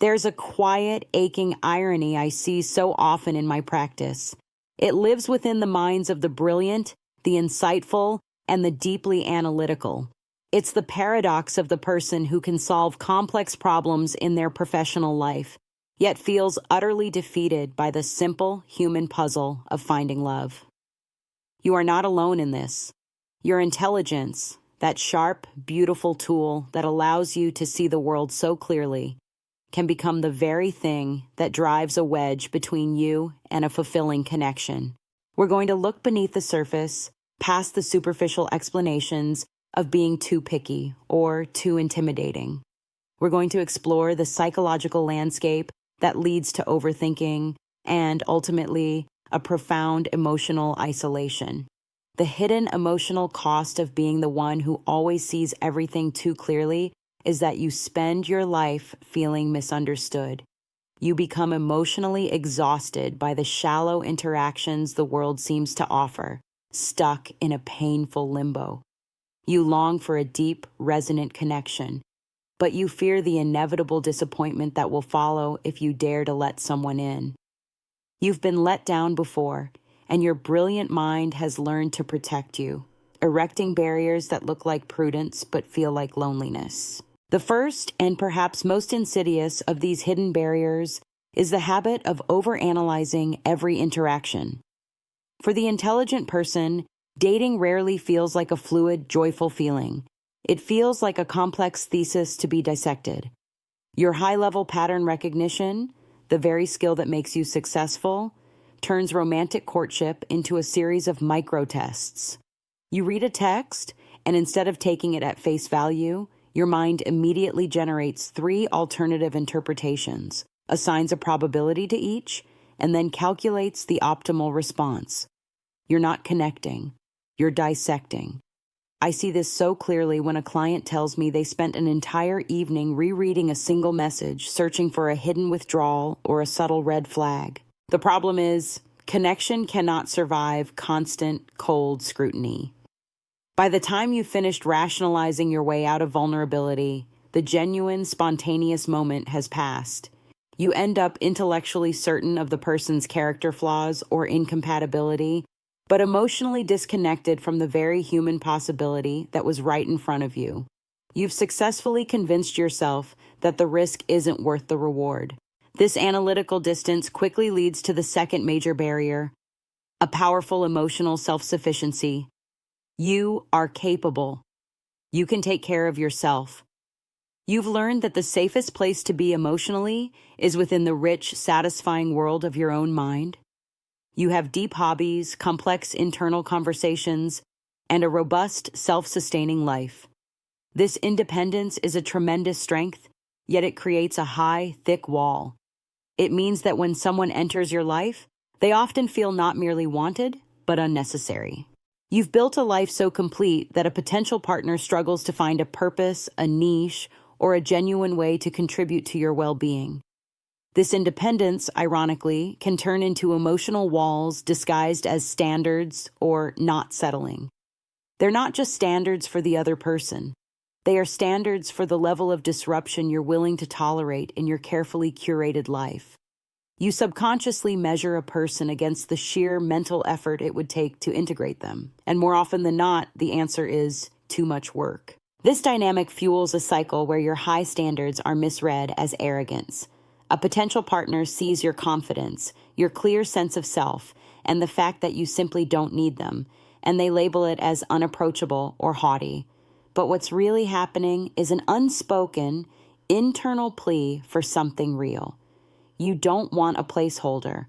There's a quiet, aching irony I see so often in my practice. It lives within the minds of the brilliant, the insightful, and the deeply analytical. It's the paradox of the person who can solve complex problems in their professional life, yet feels utterly defeated by the simple human puzzle of finding love. You are not alone in this. Your intelligence, that sharp, beautiful tool that allows you to see the world so clearly, can become the very thing that drives a wedge between you and a fulfilling connection. We're going to look beneath the surface, past the superficial explanations of being too picky or too intimidating. We're going to explore the psychological landscape that leads to overthinking and, ultimately, a profound emotional isolation. The hidden emotional cost of being the one who always sees everything too clearly is that you spend your life feeling misunderstood. You become emotionally exhausted by the shallow interactions the world seems to offer, stuck in a painful limbo. You long for a deep, resonant connection, but you fear the inevitable disappointment that will follow if you dare to let someone in. You've been let down before, and your brilliant mind has learned to protect you, erecting barriers that look like prudence but feel like loneliness. The first, and perhaps most insidious, of these hidden barriers is the habit of overanalyzing every interaction. For the intelligent person, dating rarely feels like a fluid, joyful feeling. It feels like a complex thesis to be dissected. Your high-level pattern recognition, the very skill that makes you successful, turns romantic courtship into a series of micro-tests. You read a text, and instead of taking it at face value, your mind immediately generates 3 alternative interpretations, assigns a probability to each, and then calculates the optimal response. You're not connecting. You're dissecting. I see this so clearly when a client tells me they spent an entire evening rereading a single message, searching for a hidden withdrawal or a subtle red flag. The problem is, connection cannot survive constant, cold scrutiny. By the time you've finished rationalizing your way out of vulnerability, the genuine, spontaneous moment has passed. You end up intellectually certain of the person's character flaws or incompatibility, but emotionally disconnected from the very human possibility that was right in front of you. You've successfully convinced yourself that the risk isn't worth the reward. This analytical distance quickly leads to the second major barrier, a powerful emotional self-sufficiency. You are capable. You can take care of yourself. You've learned that the safest place to be emotionally is within the rich, satisfying world of your own mind. You have deep hobbies, complex internal conversations, and a robust, self-sustaining life. This independence is a tremendous strength, yet it creates a high, thick wall. It means that when someone enters your life, they often feel not merely wanted, but unnecessary. You've built a life so complete that a potential partner struggles to find a purpose, a niche, or a genuine way to contribute to your well-being. This independence, ironically, can turn into emotional walls disguised as standards or not settling. They're not just standards for the other person. They are standards for the level of disruption you're willing to tolerate in your carefully curated life. You subconsciously measure a person against the sheer mental effort it would take to integrate them. And more often than not, the answer is too much work. This dynamic fuels a cycle where your high standards are misread as arrogance. A potential partner sees your confidence, your clear sense of self, and the fact that you simply don't need them, and they label it as unapproachable or haughty. But what's really happening is an unspoken, internal plea for something real. You don't want a placeholder.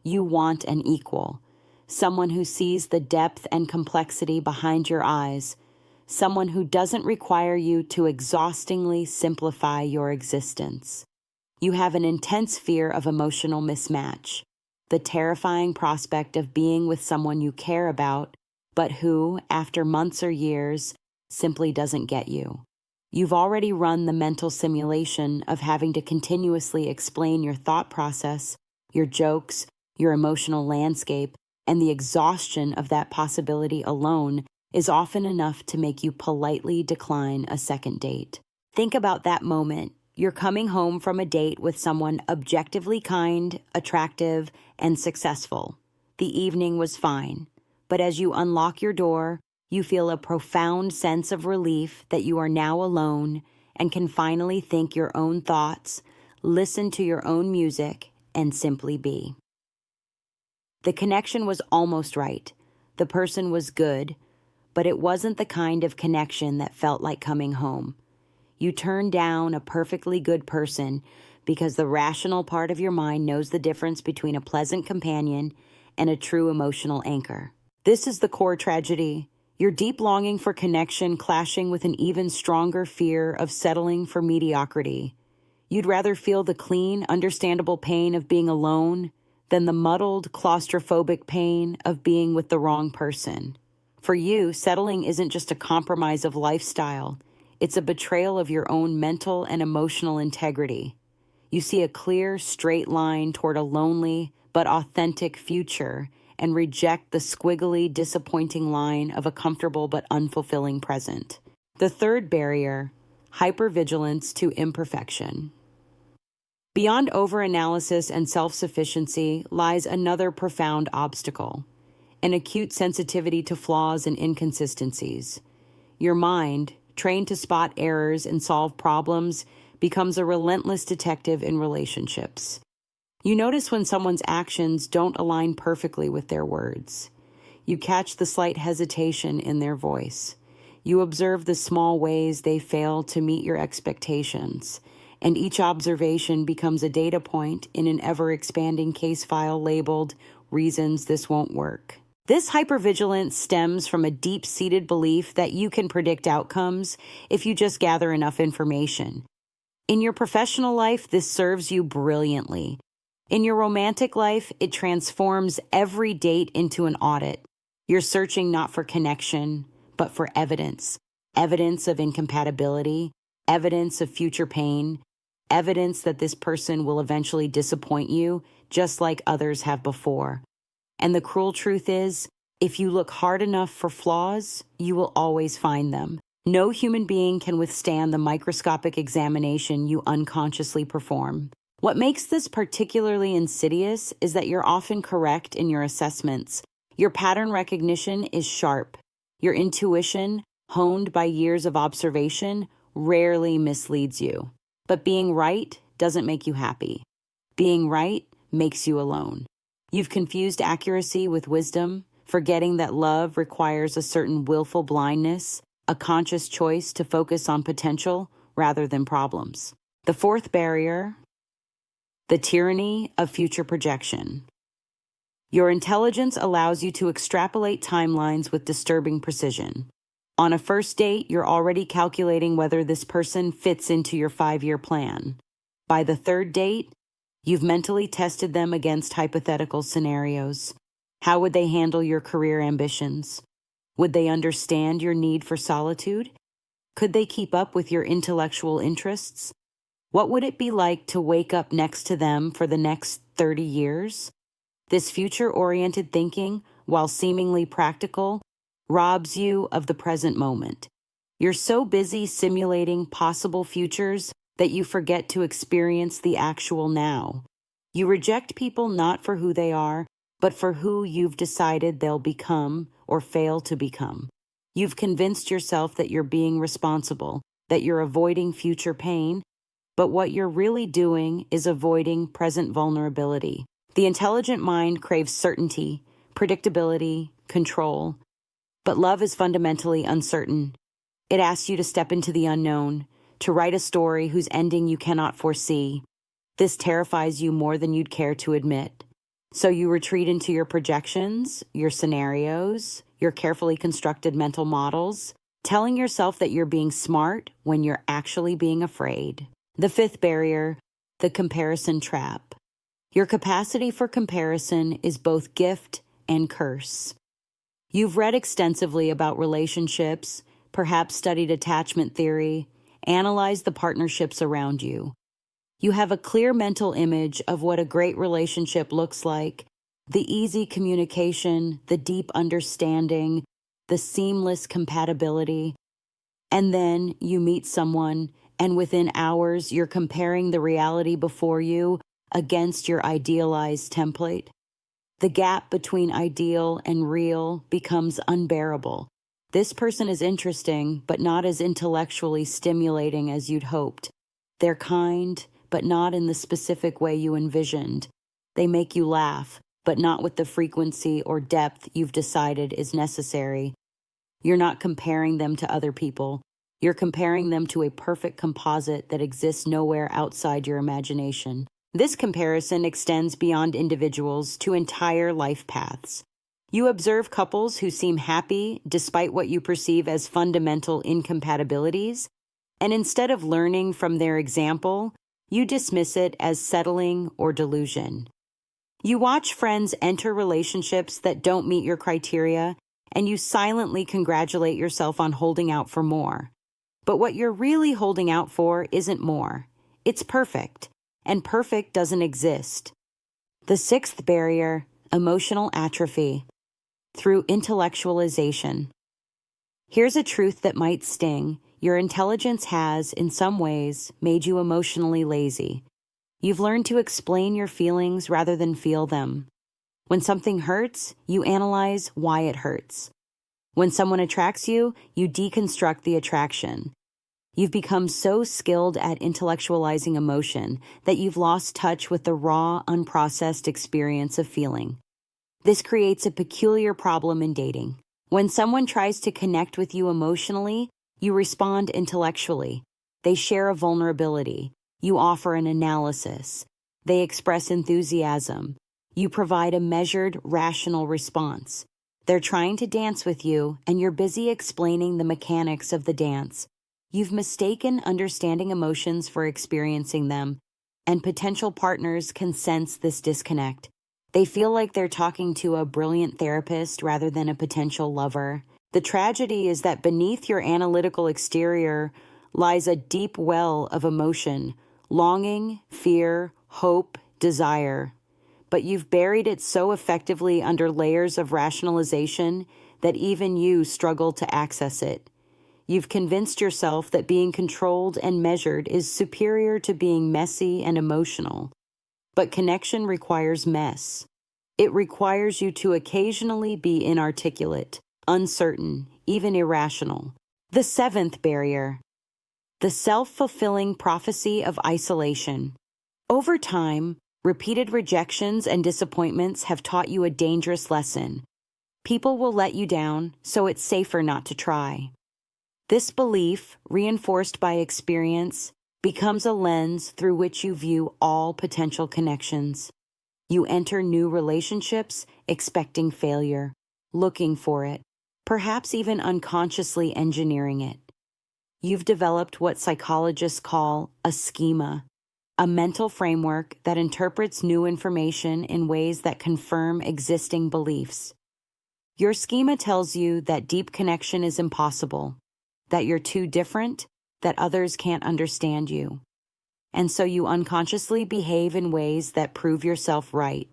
You want an equal. Someone who sees the depth and complexity behind your eyes. Someone who doesn't require you to exhaustingly simplify your existence. You have an intense fear of emotional mismatch, the terrifying prospect of being with someone you care about, but who, after months or years, simply doesn't get you. You've already run the mental simulation of having to continuously explain your thought process, your jokes, your emotional landscape, and the exhaustion of that possibility alone is often enough to make you politely decline a second date. Think about that moment. you're coming home from a date with someone objectively kind, attractive, and successful. The evening was fine, but as you unlock your door, you feel a profound sense of relief that you are now alone and can finally think your own thoughts, listen to your own music, and simply be. The connection was almost right. The person was good, but it wasn't the kind of connection that felt like coming home. You turn down a perfectly good person because the rational part of your mind knows the difference between a pleasant companion and a true emotional anchor. This is the core tragedy. Your deep longing for connection clashing with an even stronger fear of settling for mediocrity. You'd rather feel the clean, understandable pain of being alone than the muddled, claustrophobic pain of being with the wrong person. For you, settling isn't just a compromise of lifestyle. It's a betrayal of your own mental and emotional integrity. You see a clear, straight line toward a lonely but authentic future and reject the squiggly, disappointing line of a comfortable but unfulfilling present. The third barrier, hypervigilance to imperfection. Beyond overanalysis and self-sufficiency lies another profound obstacle, an acute sensitivity to flaws and inconsistencies. Your mind, trained to spot errors and solve problems, becomes a relentless detective in relationships. You notice when someone's actions don't align perfectly with their words. You catch the slight hesitation in their voice. You observe the small ways they fail to meet your expectations, and each observation becomes a data point in an ever-expanding case file labeled "Reasons This Won't Work." This hypervigilance stems from a deep-seated belief that you can predict outcomes if you just gather enough information. In your professional life, this serves you brilliantly. In your romantic life, it transforms every date into an audit. You're searching not for connection, but for evidence. Evidence of incompatibility, evidence of future pain, evidence that this person will eventually disappoint you, just like others have before. And the cruel truth is, if you look hard enough for flaws, you will always find them. No human being can withstand the microscopic examination you unconsciously perform. What makes this particularly insidious is that you're often correct in your assessments. Your pattern recognition is sharp. Your intuition, honed by years of observation, rarely misleads you. But being right doesn't make you happy. Being right makes you alone. You've confused accuracy with wisdom, forgetting that love requires a certain willful blindness, a conscious choice to focus on potential rather than problems. The fourth barrier, the tyranny of future projection. Your intelligence allows you to extrapolate timelines with disturbing precision. On a first date, you're already calculating whether this person fits into your 5-year plan. By the third date, you've mentally tested them against hypothetical scenarios. How would they handle your career ambitions? Would they understand your need for solitude? Could they keep up with your intellectual interests? What would it be like to wake up next to them for the next 30 years? This future-oriented thinking, while seemingly practical, robs you of the present moment. You're so busy simulating possible futures that you forget to experience the actual now. You reject people not for who they are, but for who you've decided they'll become or fail to become. You've convinced yourself that you're being responsible, that you're avoiding future pain, but what you're really doing is avoiding present vulnerability. The intelligent mind craves certainty, predictability, control, but love is fundamentally uncertain. It asks you to step into the unknown, to write a story whose ending you cannot foresee. This terrifies you more than you'd care to admit. So you retreat into your projections, your scenarios, your carefully constructed mental models, telling yourself that you're being smart when you're actually being afraid. The fifth barrier, the comparison trap. Your capacity for comparison is both gift and curse. You've read extensively about relationships, perhaps studied attachment theory, analyzed the partnerships around you. You have a clear mental image of what a great relationship looks like, the easy communication, the deep understanding, the seamless compatibility. And then you meet someone and within hours, you're comparing the reality before you against your idealized template. The gap between ideal and real becomes unbearable. This person is interesting, but not as intellectually stimulating as you'd hoped. They're kind, but not in the specific way you envisioned. They make you laugh, but not with the frequency or depth you've decided is necessary. You're not comparing them to other people. You're comparing them to a perfect composite that exists nowhere outside your imagination. This comparison extends beyond individuals to entire life paths. You observe couples who seem happy despite what you perceive as fundamental incompatibilities, and instead of learning from their example, you dismiss it as settling or delusion. You watch friends enter relationships that don't meet your criteria, and you silently congratulate yourself on holding out for more. But what you're really holding out for isn't more. It's perfect, and perfect doesn't exist. The sixth barrier, emotional atrophy, through intellectualization. Here's a truth that might sting. Your intelligence has, in some ways, made you emotionally lazy. You've learned to explain your feelings rather than feel them. When something hurts, you analyze why it hurts. When someone attracts you, you deconstruct the attraction. You've become so skilled at intellectualizing emotion that you've lost touch with the raw, unprocessed experience of feeling. This creates a peculiar problem in dating. When someone tries to connect with you emotionally, you respond intellectually. They share a vulnerability. You offer an analysis. They express enthusiasm. You provide a measured, rational response. They're trying to dance with you, and you're busy explaining the mechanics of the dance. You've mistaken understanding emotions for experiencing them, and potential partners can sense this disconnect. They feel like they're talking to a brilliant therapist rather than a potential lover. The tragedy is that beneath your analytical exterior lies a deep well of emotion, longing, fear, hope, desire. But you've buried it so effectively under layers of rationalization that even you struggle to access it. You've convinced yourself that being controlled and measured is superior to being messy and emotional. But connection requires mess. It requires you to occasionally be inarticulate, uncertain, even irrational. The seventh barrier, the self-fulfilling prophecy of isolation. Over time, repeated rejections and disappointments have taught you a dangerous lesson. People will let you down, so it's safer not to try. This belief, reinforced by experience, becomes a lens through which you view all potential connections. You enter new relationships expecting failure, looking for it, perhaps even unconsciously engineering it. You've developed what psychologists call a schema, a mental framework that interprets new information in ways that confirm existing beliefs. Your schema tells you that deep connection is impossible, that you're too different, that others can't understand you. And so you unconsciously behave in ways that prove yourself right.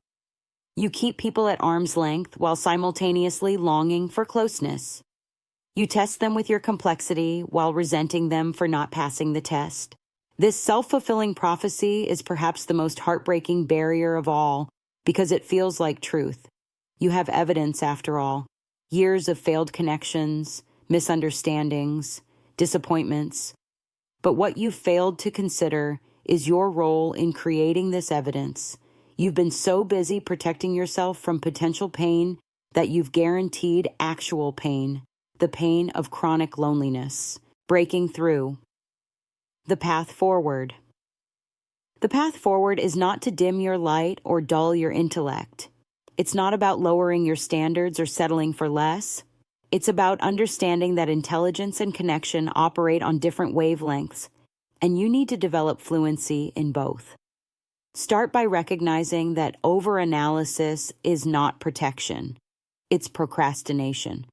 You keep people at arm's length while simultaneously longing for closeness. You test them with your complexity while resenting them for not passing the test. This self-fulfilling prophecy is perhaps the most heartbreaking barrier of all because it feels like truth. You have evidence, after all. Years of failed connections, misunderstandings, disappointments. But what you've failed to consider is your role in creating this evidence. You've been so busy protecting yourself from potential pain that you've guaranteed actual pain, the pain of chronic loneliness, breaking through. The path forward. The path forward is not to dim your light or dull your intellect. It's not about lowering your standards or settling for less. It's about understanding that intelligence and connection operate on different wavelengths, and you need to develop fluency in both. Start by recognizing that overanalysis is not protection. It's procrastination.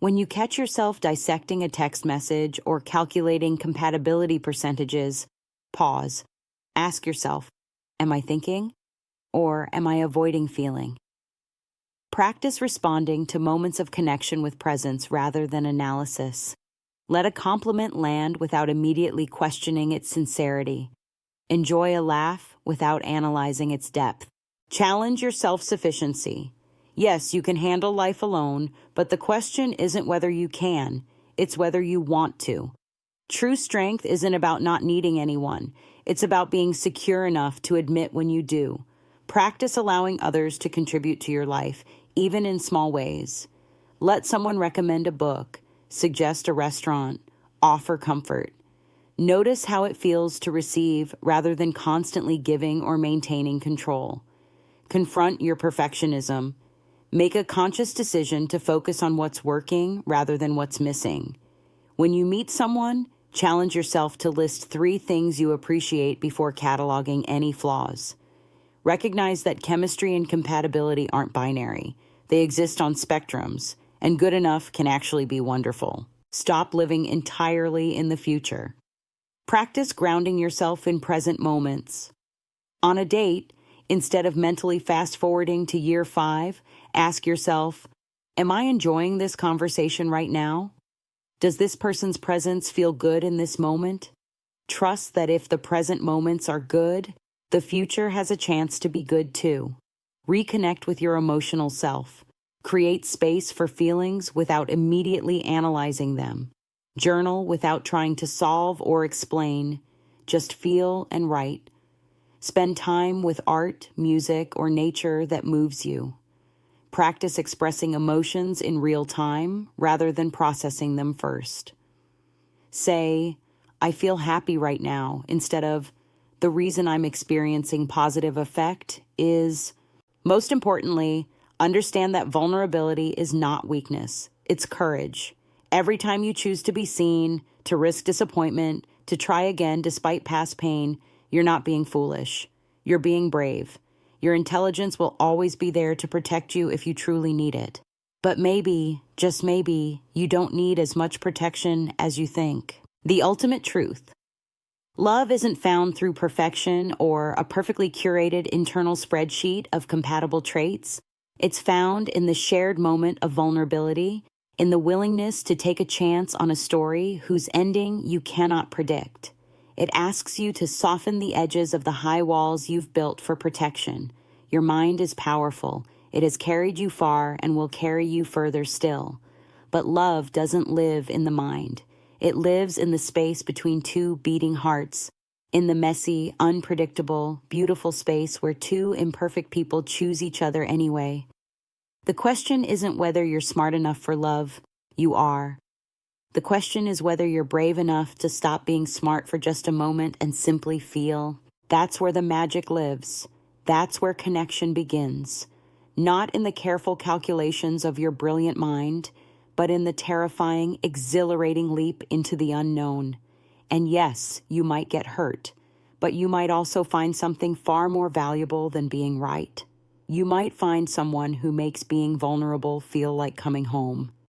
When you catch yourself dissecting a text message or calculating compatibility percentages, pause. Ask yourself, am I thinking, or am I avoiding feeling? Practice responding to moments of connection with presence rather than analysis. Let a compliment land without immediately questioning its sincerity. Enjoy a laugh without analyzing its depth. Challenge your self-sufficiency. Yes, you can handle life alone, but the question isn't whether you can, it's whether you want to. True strength isn't about not needing anyone. It's about being secure enough to admit when you do. Practice allowing others to contribute to your life, even in small ways. Let someone recommend a book, suggest a restaurant, offer comfort. Notice how it feels to receive rather than constantly giving or maintaining control. Confront your perfectionism. Make a conscious decision to focus on what's working rather than what's missing. When you meet someone, challenge yourself to list 3 things you appreciate before cataloging any flaws. Recognize that chemistry and compatibility aren't binary. They exist on spectrums, and good enough can actually be wonderful. Stop living entirely in the future. Practice grounding yourself in present moments. On a date, instead of mentally fast-forwarding to year 5, ask yourself, am I enjoying this conversation right now? Does this person's presence feel good in this moment? Trust that if the present moments are good, the future has a chance to be good too. Reconnect with your emotional self. Create space for feelings without immediately analyzing them. Journal without trying to solve or explain. Just feel and write. Spend time with art, music, or nature that moves you. Practice expressing emotions in real time rather than processing them first. Say, I feel happy right now, instead of, the reason I'm experiencing positive affect is. Most importantly, understand that vulnerability is not weakness, it's courage. Every time you choose to be seen, to risk disappointment, to try again despite past pain, you're not being foolish. You're being brave. Your intelligence will always be there to protect you if you truly need it. But maybe, just maybe, you don't need as much protection as you think. The ultimate truth. Love isn't found through perfection or a perfectly curated internal spreadsheet of compatible traits. It's found in the shared moment of vulnerability, in the willingness to take a chance on a story whose ending you cannot predict. It asks you to soften the edges of the high walls you've built for protection. Your mind is powerful. It has carried you far and will carry you further still. But love doesn't live in the mind. It lives in the space between 2 beating hearts, in the messy, unpredictable, beautiful space where 2 imperfect people choose each other anyway. The question isn't whether you're smart enough for love. You are. The question is whether you're brave enough to stop being smart for just a moment and simply feel. That's where the magic lives. That's where connection begins. Not in the careful calculations of your brilliant mind, but in the terrifying, exhilarating leap into the unknown. And yes, you might get hurt, but you might also find something far more valuable than being right. You might find someone who makes being vulnerable feel like coming home.